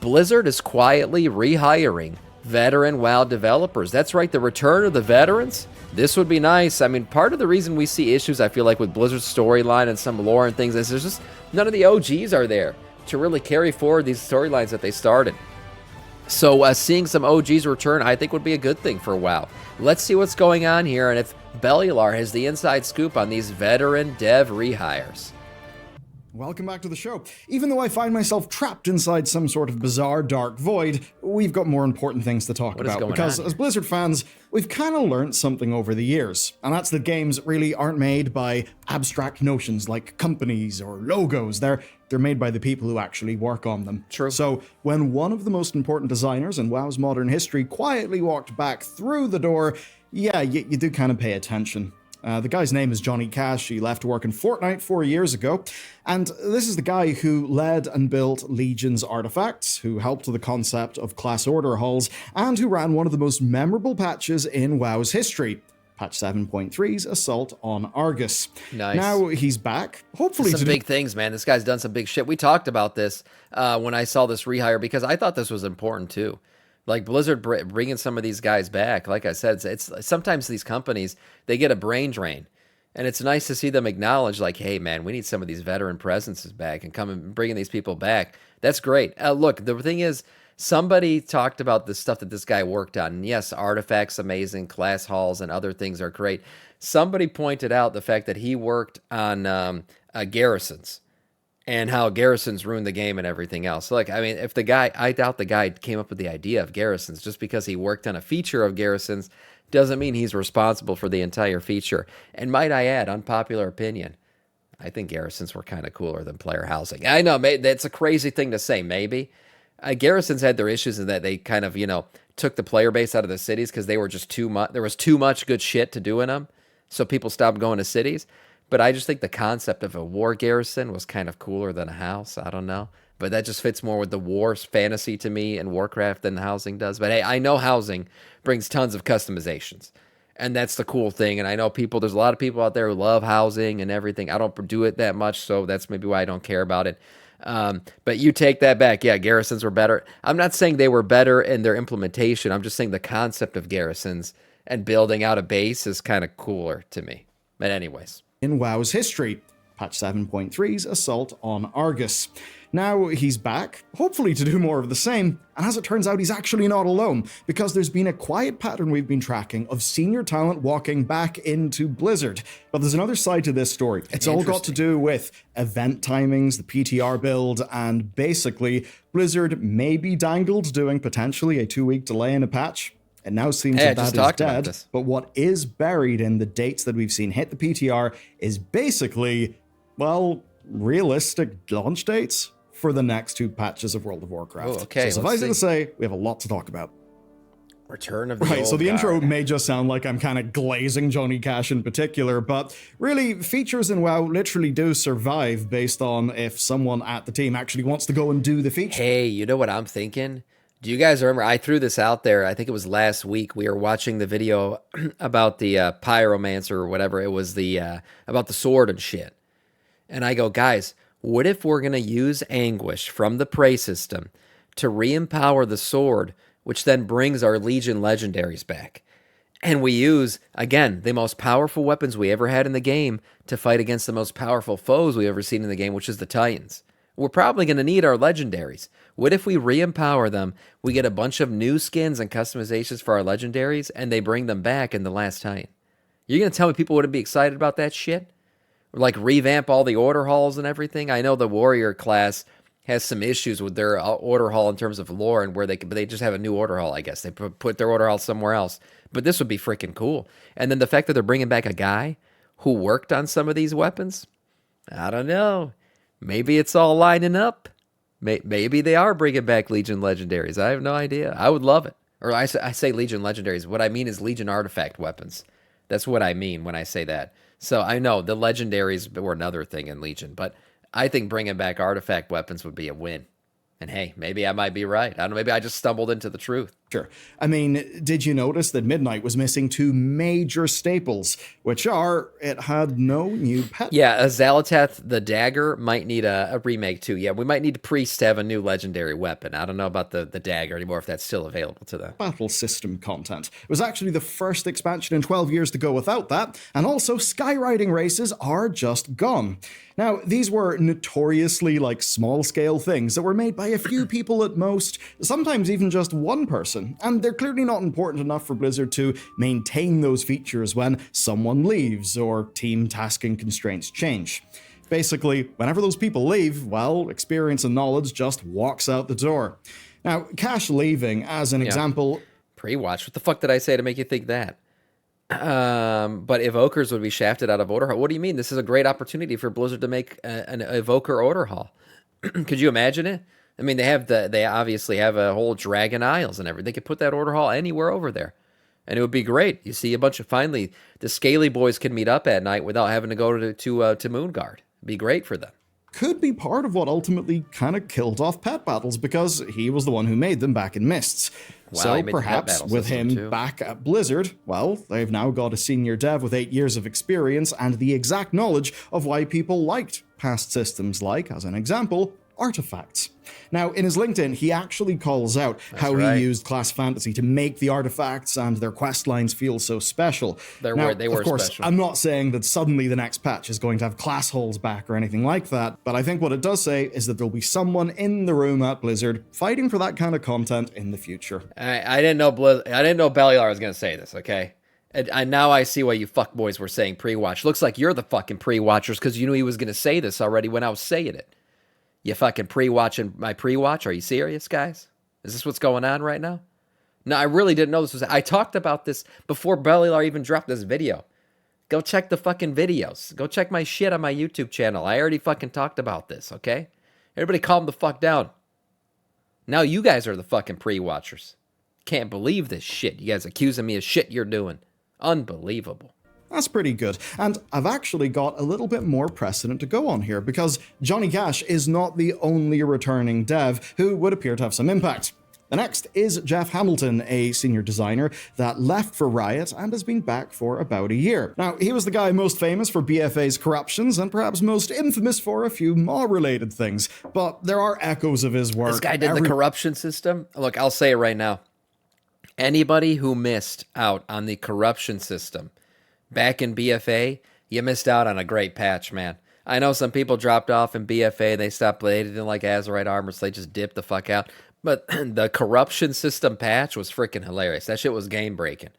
Blizzard is quietly rehiring veteran WoW developers. That's right, the return of the veterans. This would be nice. I mean, part of the reason we see issues, I feel like, with Blizzard's storyline and some lore and things is there's just none of the OGs are there to really carry forward these storylines that they started. So seeing some OGs return, I think, would be a good thing for WoW. Let's see what's going on here and if Bellular has the inside scoop on these veteran dev rehires. Welcome back to the show. Even though I find myself trapped inside some sort of bizarre dark void, we've got more important things to talk about. Because as Blizzard fans, we've kind of learned something over the years. And that's that games really aren't made by abstract notions like companies or logos. They're made by the people who actually work on them. True. So when one of the most important designers in WoW's modern history quietly walked back through the door, yeah, you do kind of pay attention. The guy's name is Johnny Cash. He left to work in Fortnite 4 years ago. And this is the guy who led and built Legion's artifacts, who helped with the concept of class order halls, and who ran one of the most memorable patches in WoW's history. Patch 7.3's Assault on Argus. Nice. Now he's back, hopefully some big things, man. This guy's done some big shit. We talked about this when I saw this rehire because I thought this was important too. Like Blizzard bringing some of these guys back. Like I said, it's sometimes these companies, they get a brain drain. And it's nice to see them acknowledge, like, hey, man, we need some of these veteran presences back and come and bringing these people back. That's great. Look, the thing is, somebody talked about the stuff that this guy worked on. And yes, artifacts, amazing, class halls, and other things are great. Somebody pointed out the fact that he worked on garrisons and how garrisons ruined the game and everything else. Like, I mean, if the guy, I doubt the guy came up with the idea of garrisons. Just because he worked on a feature of garrisons doesn't mean he's responsible for the entire feature. And might I add, unpopular opinion, I think garrisons were kind of cooler than player housing. I know, that's a crazy thing to say, maybe. Garrisons had their issues in that they kind of, took the player base out of the cities because they were just too much. There was too much good shit to do in them. So people stopped going to cities. But I just think the concept of a war garrison was kind of cooler than a house. I don't know. But that just fits more with the war fantasy to me in Warcraft than housing does. But hey, I know housing brings tons of customizations. And that's the cool thing. And I know there's a lot of people out there who love housing and everything. I don't do it that much, so that's maybe why I don't care about it. But you take that back. Yeah, garrisons were better. I'm not saying they were better in their implementation. I'm just saying the concept of garrisons and building out a base is kind of cooler to me. But anyways. In WoW's history, Patch 7.3's Assault on Argus. Now he's back, hopefully to do more of the same, and as it turns out, he's actually not alone, because there's been a quiet pattern we've been tracking of senior talent walking back into Blizzard. But there's another side to this story. It's all got to do with event timings, the PTR build, and basically, Blizzard may be dangled doing potentially a 2-week delay in a patch. It now seems that is dead, but what is buried in the dates that we've seen hit the PTR is basically, well, realistic launch dates for the next 2 patches of World of Warcraft. Oh, okay. So suffice it to say, we have a lot to talk about. Return of the old so the guard. intro may just sound like I'm kind of glazing Johnny Cash in particular, but really, features in WoW literally do survive based on if someone at the team actually wants to go and do the feature. Hey, you know what I'm thinking? Do you guys remember? I threw this out there. I think it was last week. We were watching the video about the pyromancer or whatever. It was about the sword and shit. And I go, guys, what if we're going to use Anguish from the Prey system to re-empower the sword, which then brings our Legion legendaries back? And we use, again, the most powerful weapons we ever had in the game to fight against the most powerful foes we've ever seen in the game, which is the Titans. We're probably going to need our legendaries. What if we re-empower them, we get a bunch of new skins and customizations for our legendaries, and they bring them back in the last Titan? You're going to tell me people wouldn't be excited about that shit? Or like revamp all the order halls and everything? I know the warrior class has some issues with their order hall in terms of lore and where but they just have a new order hall, I guess. They put their order hall somewhere else. But this would be freaking cool. And then the fact that they're bringing back a guy who worked on some of these weapons, I don't know. Maybe it's all lining up. Maybe they are bringing back Legion legendaries. I have no idea. I would love it. Or I say Legion legendaries. What I mean is Legion artifact weapons. That's what I mean when I say that. So I know the legendaries were another thing in Legion, but I think bringing back artifact weapons would be a win. And hey, maybe I might be right. I don't know. Maybe I just stumbled into the truth. Sure. I mean, did you notice that Midnight was missing two major staples, which are it had no new pet? Yeah, a Xalatath the dagger might need a remake too. Yeah, we might need Priest to have a new legendary weapon. I don't know about the dagger anymore, if that's still available to them. Battle system content. It was actually the first expansion in 12 years to go without that, and also skywriting races are just gone. Now, these were notoriously small-scale things that were made by a few people at most, sometimes even just one person, and they're clearly not important enough for Blizzard to maintain those features when someone leaves or team tasking constraints change. Basically, whenever those people leave, well, experience and knowledge just walks out the door. Now, Cash leaving, as an example... Pre-watch? What the fuck did I say to make you think that? But Evokers would be shafted out of Order Hall. What do you mean? This is a great opportunity for Blizzard to make an Evoker Order Hall. Could you imagine it? I mean, they obviously have a whole Dragon Isles and everything. They could put that Order Hall anywhere over there, and it would be great. You see a bunch of finally the Scaly boys can meet up at night without having to go to Moonguard. It'd be great for them. Could be part of what ultimately kind of killed off pet battles, because he was the one who made them back in Mists. Wow, so perhaps with him back at Blizzard, well, they've now got a senior dev with 8 years of experience and the exact knowledge of why people liked past systems like, as an example, artifacts. Now, in his LinkedIn, he actually calls out how he used class fantasy to make the artifacts and their quest lines feel so special. They were special. I'm not saying that suddenly the next patch is going to have class holes back or anything like that, but I think what it does say is that there'll be someone in the room at Blizzard fighting for that kind of content in the future. I didn't know Belial was going to say this, okay? And now I see why you fuckboys were saying pre-watch. Looks like you're the fucking pre-watchers because you knew he was going to say this already when I was saying it. You fucking pre-watching my pre-watch? Are you serious, guys? Is this what's going on right now? No, I really didn't know this was... I talked about this before Belial even dropped this video. Go check the fucking videos. Go check my shit on my YouTube channel. I already fucking talked about this, okay? Everybody calm the fuck down. Now you guys are the fucking pre-watchers. Can't believe this shit. You guys accusing me of shit you're doing. Unbelievable. That's pretty good, and I've actually got a little bit more precedent to go on here, because Johnny Cash is not the only returning dev who would appear to have some impact. The next is Jeff Hamilton, a senior designer that left for Riot and has been back for about a year. Now, he was the guy most famous for BFA's corruptions and perhaps most infamous for a few Maw-related things, but there are echoes of his work. This guy did the corruption system? Look, I'll say it right now. Anybody who missed out on the corruption system back in BFA, you missed out on a great patch, man. I know some people dropped off in BFA, they stopped playing, they didn't like Azerite armor, so they just dipped the fuck out. But the corruption system patch was freaking hilarious. That shit was game-breaking.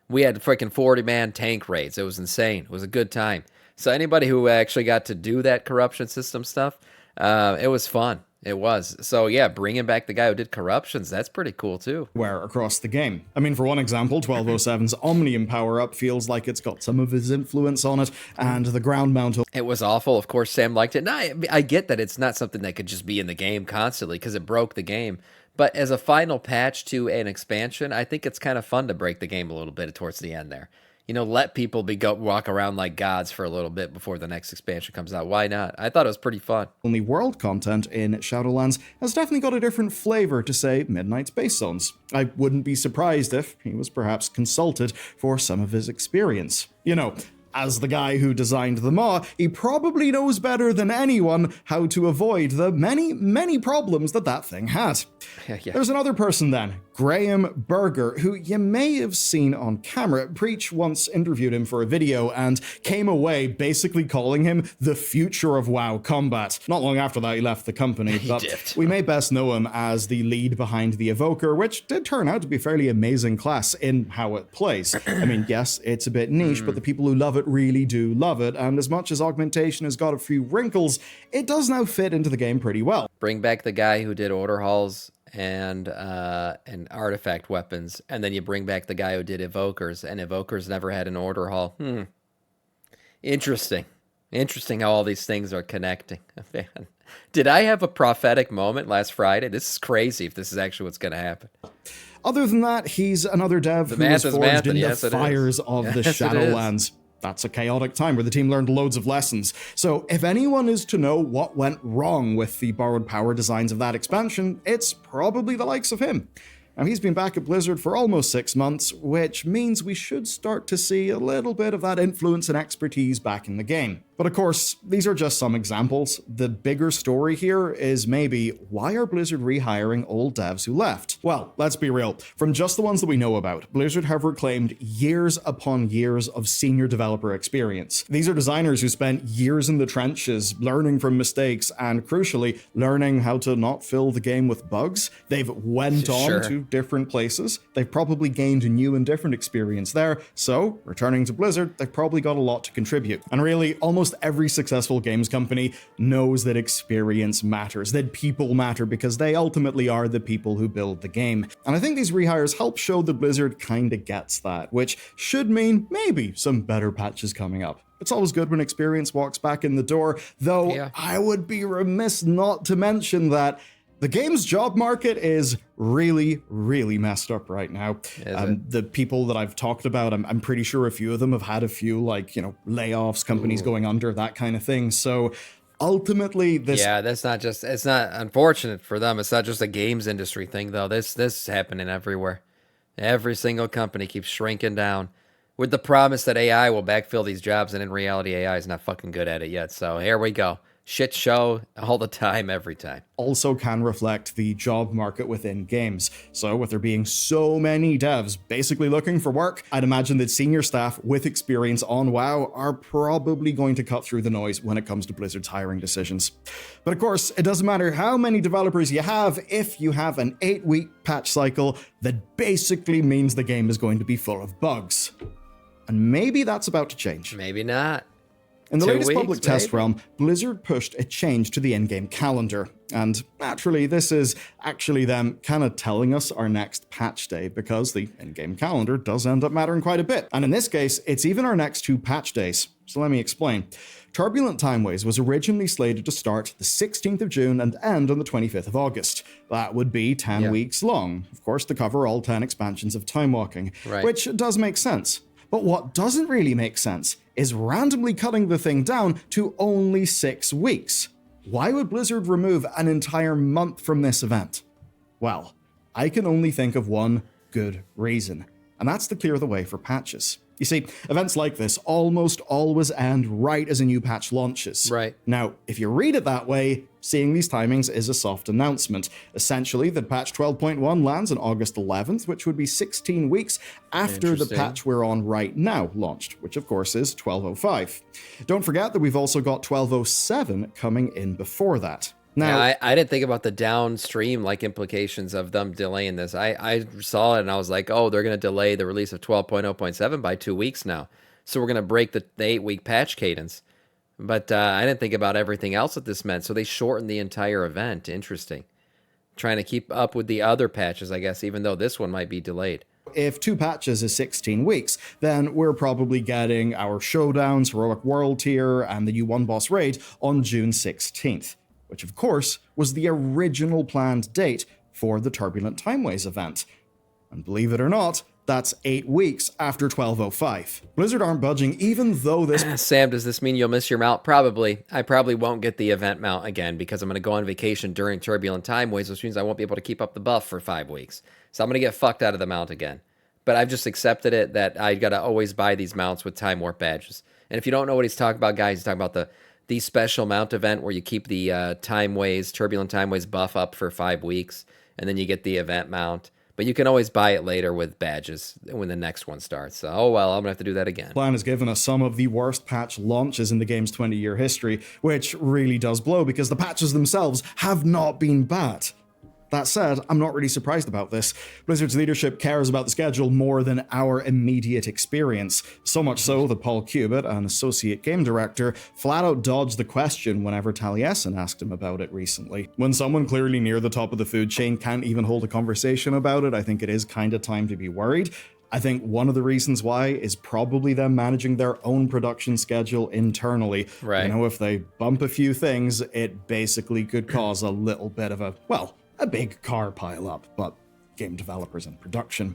We had freaking 40-man tank raids. It was insane. It was a good time. So anybody who actually got to do that corruption system stuff, it was fun. It was. So yeah, bringing back the guy who did corruptions, that's pretty cool too. Where across the game. I mean, for one example, 1207's Omnium power-up feels like it's got some of his influence on it, and the ground mount... It was awful. Of course, Sam liked it. And I get that it's not something that could just be in the game constantly, because it broke the game. But as a final patch to an expansion, I think it's kind of fun to break the game a little bit towards the end there. You know, let people walk around like gods for a little bit before the next expansion comes out. Why not? I thought it was pretty fun. Only world content in Shadowlands has definitely got a different flavor to, say, Midnight's base zones. I wouldn't be surprised if he was perhaps consulted for some of his experience. You know, as the guy who designed the Maw, he probably knows better than anyone how to avoid the many, many problems that thing had. Yeah. There's another person then, Graham Berger, who you may have seen on camera. Preach once interviewed him for a video and came away basically calling him the future of WoW combat. Not long after that, he left the company, but we may best know him as the lead behind the Evoker, which did turn out to be a fairly amazing class in how it plays. I mean, yes, it's a bit niche, but the people who love it really do love it, and as much as augmentation has got a few wrinkles, it does now fit into the game pretty well. Bring back the guy who did order halls and artifact weapons, and then you bring back the guy who did evokers, and evokers never had an order hall. Interesting how all these things are connecting. Man. Did I have a prophetic moment last Friday? This is crazy if this is actually what's going to happen. Other than that, he's another dev who was forged in the fires of the Shadowlands. That's a chaotic time where the team learned loads of lessons. So if anyone is to know what went wrong with the borrowed power designs of that expansion, it's probably the likes of him. Now, he's been back at Blizzard for almost 6 months, which means we should start to see a little bit of that influence and expertise back in the game. But of course, these are just some examples. The bigger story here is maybe, why are Blizzard rehiring old devs who left? Well, let's be real. From just the ones that we know about, Blizzard have reclaimed years upon years of senior developer experience. These are designers who spent years in the trenches, learning from mistakes, and crucially, learning how to not fill the game with bugs. They've went on to different places. They've probably gained a new and different experience there. So, returning to Blizzard, they've probably got a lot to contribute. And really, almost every successful games company knows that experience matters, that people matter, because they ultimately are the people who build the game. And I think these rehires help show that Blizzard kinda gets that, which should mean maybe some better patches coming up. It's always good when experience walks back in the door, though I would be remiss not to mention that the game's job market is really, really messed up right now. The people that I've talked about, I'm pretty sure a few of them have had a few, layoffs, companies going under, that kind of thing. So ultimately, this... Yeah, that's not just... It's not unfortunate for them. It's not just a games industry thing, though. This is happening everywhere. Every single company keeps shrinking down with the promise that AI will backfill these jobs, and in reality, AI is not fucking good at it yet. So here we go. Shit show all the time, every time. Also can reflect the job market within games. So with there being so many devs basically looking for work, I'd imagine that senior staff with experience on WoW are probably going to cut through the noise when it comes to Blizzard's hiring decisions. But of course, it doesn't matter how many developers you have if you have an 8-week patch cycle that basically means the game is going to be full of bugs. And maybe that's about to change. Maybe not. In the latest public test realm, Blizzard pushed a change to the in-game calendar. And naturally, this is actually them kind of telling us our next patch day, because the in-game calendar does end up mattering quite a bit. And in this case, it's even our next 2 patch days. So let me explain. Turbulent Timeways was originally slated to start the 16th of June and end on the 25th of August. That would be 10 weeks long, of course, to cover all 10 expansions of Time Walking, which does make sense. But what doesn't really make sense is randomly cutting the thing down to only 6 weeks. Why would Blizzard remove an entire month from this event? Well, I can only think of one good reason, and that's to clear the way for patches. You see, events like this almost always end right as a new patch launches. Now, if you read it that way, seeing these timings is a soft announcement. Essentially, that patch 12.1 lands on August 11th, which would be 16 weeks after the patch we're on right now launched, which of course is 12.05. Don't forget that we've also got 12.07 coming in before that. Now, I didn't think about the downstream implications of them delaying this. I saw it and I was like, oh, they're going to delay the release of 12.0.7 by 2 weeks now. So we're going to break the 8-week patch cadence. But I didn't think about everything else that this meant. So they shortened the entire event. Interesting. Trying to keep up with the other patches, I guess, even though this one might be delayed. If 2 patches is 16 weeks, then we're probably getting our showdowns, Heroic World Tier, and the U1 boss raid on June 16th. Which of course was the original planned date for the Turbulent Timeways event. And believe it or not, that's 8 weeks after 12.05. Blizzard aren't budging even though this... Sam, does this mean you'll miss your mount? Probably. I probably won't get the event mount again because I'm going to go on vacation during Turbulent Timeways, which means I won't be able to keep up the buff for 5 weeks. So I'm going to get fucked out of the mount again. But I've just accepted it that I got to always buy these mounts with Time Warp badges. And if you don't know what he's talking about, guys, he's talking about the special mount event where you keep the Turbulent Timeways buff up for 5 weeks, and then you get the event mount. But you can always buy it later with badges when the next one starts. So, oh well, I'm going to have to do that again. Plan has given us some of the worst patch launches in the game's 20-year history, which really does blow because the patches themselves have not been bad. That said, I'm not really surprised about this. Blizzard's leadership cares about the schedule more than our immediate experience. So much so that Paul Cubitt, an associate game director, flat out dodged the question whenever Taliesin asked him about it recently. When someone clearly near the top of the food chain can't even hold a conversation about it, I think it is kinda time to be worried. I think one of the reasons why is probably them managing their own production schedule internally. Right. You know, if they bump a few things, it basically could cause a little bit of a big car pile up, but game developers and production.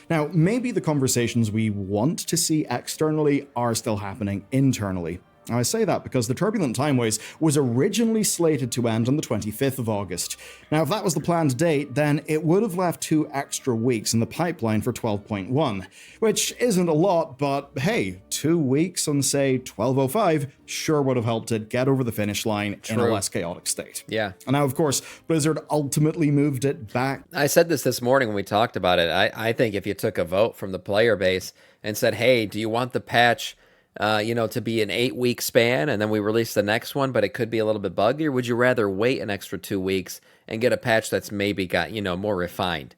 Now, maybe the conversations we want to see externally are still happening internally. Now, I say that because the Turbulent Timeways was originally slated to end on the 25th of August. Now, if that was the planned date, then it would have left 2 extra weeks in the pipeline for 12.1, which isn't a lot, but hey, 2 weeks on, say, 12.05 sure would have helped it get over the finish line in a less chaotic state. Yeah. And now, of course, Blizzard ultimately moved it back. I said this morning when we talked about it. I think if you took a vote from the player base and said, hey, do you want the patch to be an 8-week span and then we release the next one, but it could be a little bit buggy, or would you rather wait an extra 2 weeks and get a patch that's maybe got, more refined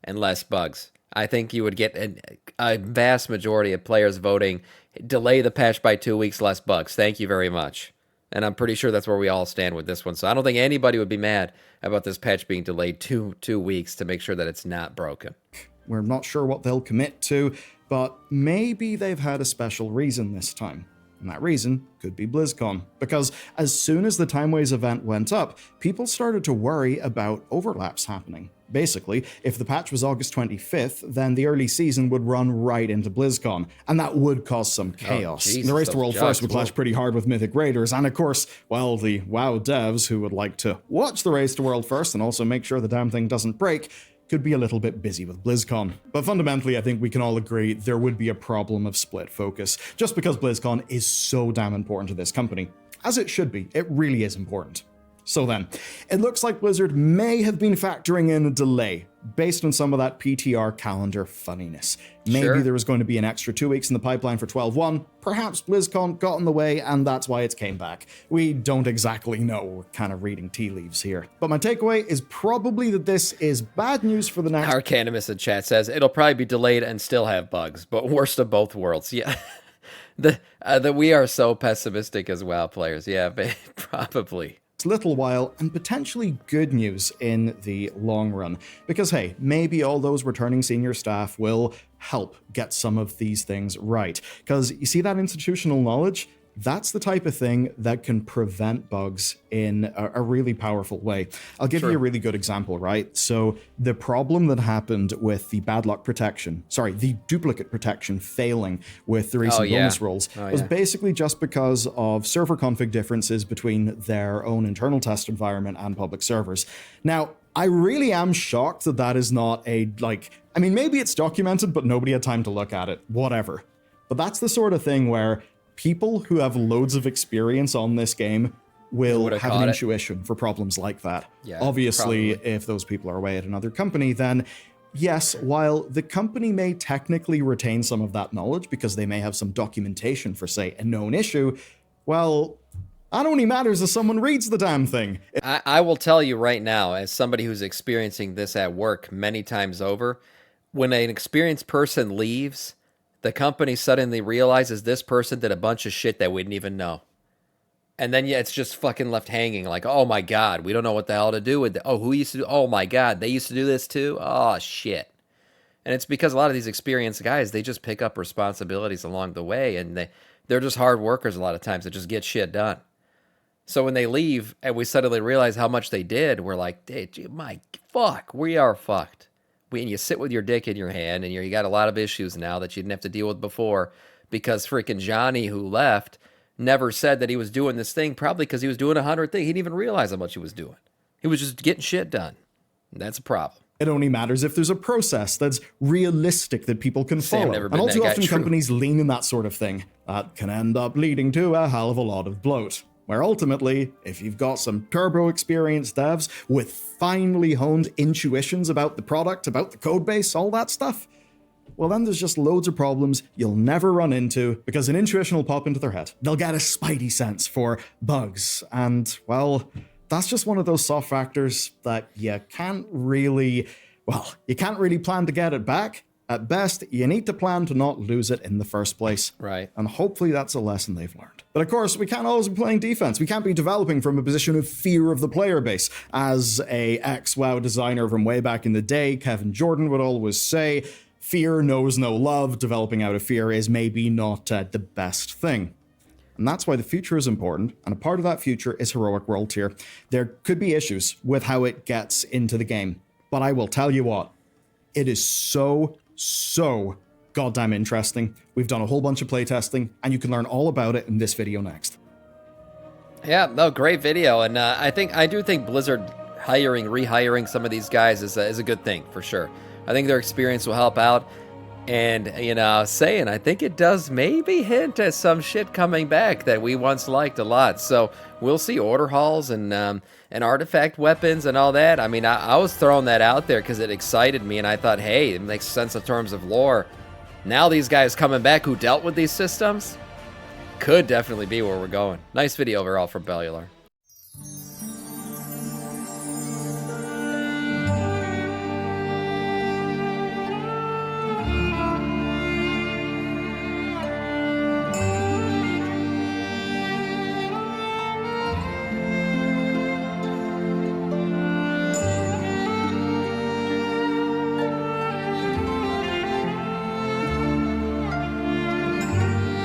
and less bugs? I think you would get a vast majority of players voting, delay the patch by 2 weeks, less bugs. Thank you very much. And I'm pretty sure that's where we all stand with this one. So I don't think anybody would be mad about this patch being delayed two weeks to make sure that it's not broken. We're not sure what they'll commit to, but maybe they've had a special reason this time. And that reason could be BlizzCon. Because as soon as the Timeways event went up, people started to worry about overlaps happening. Basically, if the patch was August 25th, then the early season would run right into BlizzCon, and that would cause some chaos. Jesus, the Race to World First would clash pretty hard with Mythic Raiders, and of course, well, the WoW devs who would like to watch the Race to World First and also make sure the damn thing doesn't break could be a little bit busy with BlizzCon. But fundamentally, I think we can all agree there would be a problem of split focus, just because BlizzCon is so damn important to this company. As it should be, it really is important. So then, it looks like Blizzard may have been factoring in a delay based on some of that PTR calendar funniness. Maybe there was going to be an extra 2 weeks in the pipeline for 12.1, perhaps BlizzCon got in the way and that's why it's came back. We don't exactly know, we're kind of reading tea leaves here. But my takeaway is probably that this is bad news for the next... Arcanimus in chat says, it'll probably be delayed and still have bugs, but worst of both worlds. Yeah. We are so pessimistic as WoW players. Yeah, probably. Little while, and potentially good news in the long run. Because hey, maybe all those returning senior staff will help get some of these things right. Because you see that institutional knowledge? That's the type of thing that can prevent bugs in a really powerful way. I'll give you a really good example, right? So the problem that happened with the the duplicate protection failing with the recent bonus rolls was basically just because of server config differences between their own internal test environment and public servers. Now, I really am shocked that that is not maybe it's documented, but nobody had time to look at it, whatever. But that's the sort of thing where people who have loads of experience on this game will have an intuition for problems like that. Yeah, obviously, if those people are away at another company, then yes, while the company may technically retain some of that knowledge because they may have some documentation for, say, a known issue, well, that only matters if someone reads the damn thing. I will tell you right now, as somebody who's experiencing this at work many times over, when an experienced person leaves, the company suddenly realizes this person did a bunch of shit that we didn't even know. And then, it's just fucking left hanging like, oh my God, we don't know what the hell to do with it. Oh, who used to do, oh my God, they used to do this too? Oh, shit. And it's because a lot of these experienced guys, they just pick up responsibilities along the way, and they're just hard workers a lot of times that just get shit done. So when they leave and we suddenly realize how much they did, we're like, hey, my fuck, we are fucked. And you sit with your dick in your hand, and you got a lot of issues now that you didn't have to deal with before, because freaking Johnny, who left, never said that he was doing this thing, probably because he was doing 100 things. He didn't even realize how much he was doing. He was just getting shit done. And that's a problem. It only matters if there's a process that's realistic that people can follow. And all too often companies lean in that sort of thing. That can end up leading to a hell of a lot of bloat. Where ultimately, if you've got some turbo experienced devs with finely honed intuitions about the product, about the code base, all that stuff, well then there's just loads of problems you'll never run into because an intuition will pop into their head. They'll get a spidey sense for bugs, and well, that's just one of those soft factors that you can't really plan to get it back. At best, you need to plan to not lose it in the first place. Right. And hopefully that's a lesson they've learned. But of course, we can't always be playing defense. We can't be developing from a position of fear of the player base. As a ex-WoW designer from way back in the day, Kevin Jordan would always say, fear knows no love. Developing out of fear is maybe not the best thing. And that's why the future is important, and a part of that future is Heroic World Tier. There could be issues with how it gets into the game, but I will tell you what, it is so goddamn interesting. We've done a whole bunch of playtesting, and you can learn all about it in this video next. Yeah, no, great video, and I do think Blizzard rehiring some of these guys is a good thing for sure. I think their experience will help out, and I think it does maybe hint at some shit coming back that we once liked a lot. So we'll see order halls and artifact weapons and all that. I mean, I was throwing that out there because it excited me, and I thought, hey, it makes sense in terms of lore. Now these guys coming back who dealt with these systems could definitely be where we're going. Nice video overall from Bellular.